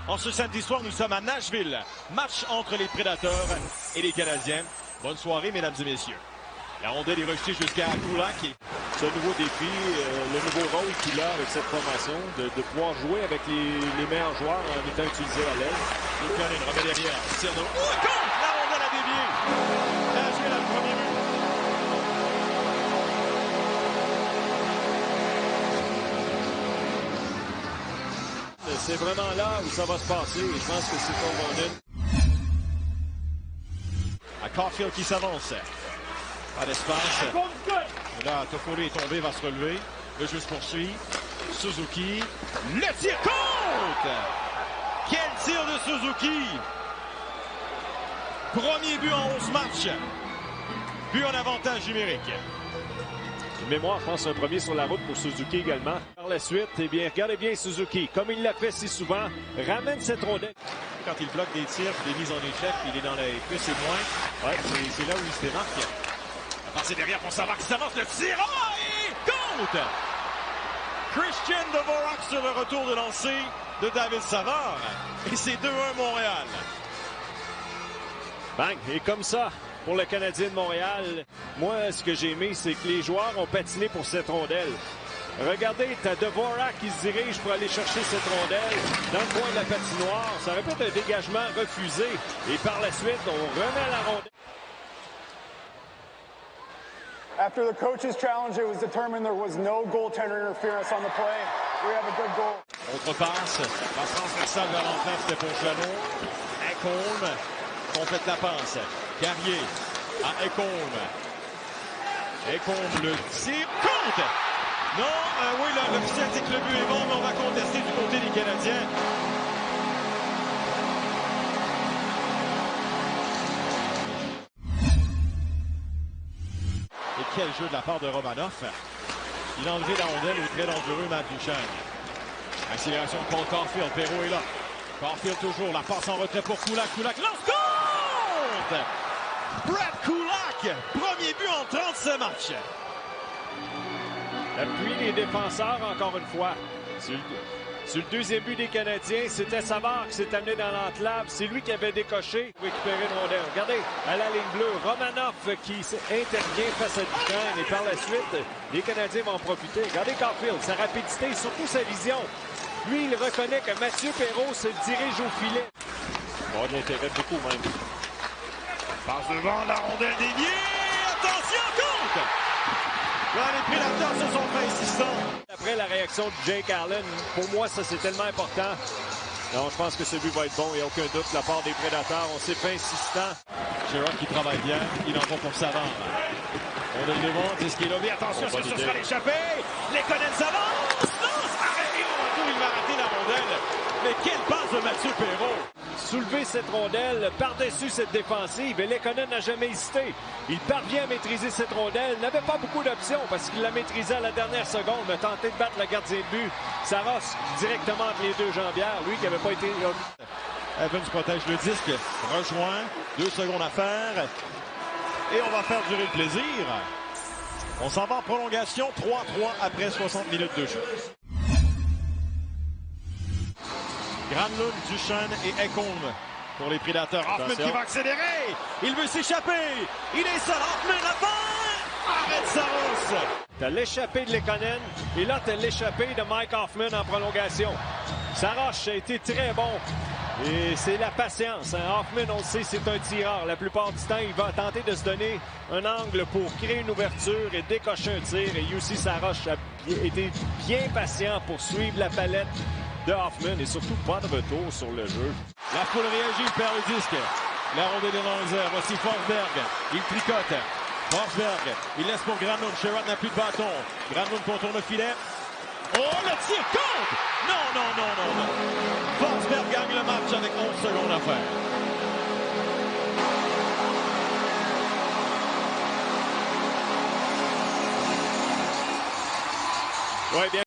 En ce samedi soir, nous sommes à Nashville. Match entre les Prédateurs et les Canadiens. Bonne soirée, mesdames et messieurs. La rondelle est rejetée jusqu'à Kulak. Ce nouveau défi, le nouveau rôle qu'il a avec cette formation, de pouvoir jouer avec les meilleurs joueurs en étant utilisé à l'aile. Luukkonen remet derrière. Tire de... La rondelle a dévié. Nashville a le premier but. C'est vraiment là où ça va se passer et je pense que c'est pour London. À Caulfield qui s'avance. Pas d'espace. Là, Toffoli est tombé, va se relever. Le jeu se poursuit. Suzuki. Le tir compte! Quel tir de Suzuki! Premier but en 11 matchs. But en avantage numérique. Une mémoire, je pense, un premier sur la route pour Suzuki également. Par la suite, eh bien, regardez bien Suzuki. Comme il l'a fait si souvent, ramène cette rondelle. Quand il bloque des tirs, des mises en échec, il est dans les plus et moins. Ouais, c'est là où il se démarque. La passe est derrière pour Savard qui s'avance. Le tir, et compte! Christian Dvorak sur le retour de lancer de David Savard. Et c'est 2-1 Montréal. Bang! Et comme ça, pour le Canadien de Montréal, moi, ce que j'ai aimé, c'est que les joueurs ont patiné pour cette rondelle. Regardez, t'as Dvorak qui se dirige pour aller chercher cette rondelle dans le coin de la patinoire. Ça aurait pu être un dégagement refusé. Et par la suite, on remet la rondelle. After the coach's challenge, it was determined there was no goaltender interference on the play. We have a good goal. Autre passe transversale vers l'entrée, c'était pour Janot. Ekholm complète la passe. Carrier à Ekholm. Ekholm, le tir compte! Non, oui, l'officiel dit que le but est bon, mais on va contester du côté des Canadiens. Et quel jeu de la part de Romanov. Il a enlevé la rondelle au très dangereux Matt Duchesne. Accélération de Paul Caulfield. Perrault est là. Caulfield toujours. La passe en retrait pour Kulak. Kulak lance compte! Brett Kulak. Premier but en 37 matchs. L'appui des défenseurs, encore une fois. Sur le deuxième but des Canadiens, c'était Savard qui s'est amené dans l'entlave. C'est lui qui avait décoché pour récupérer une rondelle. Regardez, à la ligne bleue, Romanov qui intervient face à Duchesne. Et par la suite, les Canadiens vont en profiter. Regardez Caulfield, sa rapidité et surtout sa vision. Lui, il reconnaît que Mathieu Perrault se dirige au filet. Bon, de l'intérêt beaucoup même. Passe devant, la rondelle déviée. Attention, compte! Là, les Prédateurs se sont fait insistants. Après la réaction de Jake Allen, pour moi, ça c'est tellement important. Non, je pense que ce but va être bon, il n'y a aucun doute de la part des Prédateurs. On s'est fait insistant. Gérard qui travaille bien, il en va pour Savard. On le devant, c'est ce qu'il a mis. Attention, ce sera l'échappée. Luukkonen s'avance. Lance, arrêtez au retour, il va rater la rondelle. Mais quelle passe de Mathieu Perrault. Soulever cette rondelle par-dessus cette défensive et Luukkonen n'a jamais hésité. Il parvient à maîtriser cette rondelle. Il n'avait pas beaucoup d'options parce qu'il la maîtrisait à la dernière seconde, mais tenté de battre le gardien de but. Saros directement entre les deux jambières, lui qui n'avait pas été... Evans protège le disque, rejoint, 2 secondes à faire. Et on va faire durer le plaisir. On s'en va en prolongation, 3-3 après 60 minutes de jeu. Granlund, Duchesne et Ekholm pour les Prédateurs. Hoffman qui va accélérer. Il veut s'échapper. Il est seul. Hoffman avant. Arrête Saros. T'as l'échappée de Luukkonen et là t'as l'échappée de Mike Hoffman en prolongation. Saros a été très bon. Et c'est la patience. Hein? Hoffman, on le sait, c'est un tireur. La plupart du temps, il va tenter de se donner un angle pour créer une ouverture et décocher un tir. Et Jussi Saros a été bien patient pour suivre la palette de Hoffman et surtout pas de retour sur le jeu. La foule réagit, il perd le disque. La rondelle est dans les airs. Voici Forsberg. Il tricote. Forsberg. Il laisse pour Granlund. Sherrod n'a plus de bâton. Granlund contourne le filet. Oh, le tir compte! Non. Forsberg gagne le match avec 11 secondes à faire. Ouais, bien.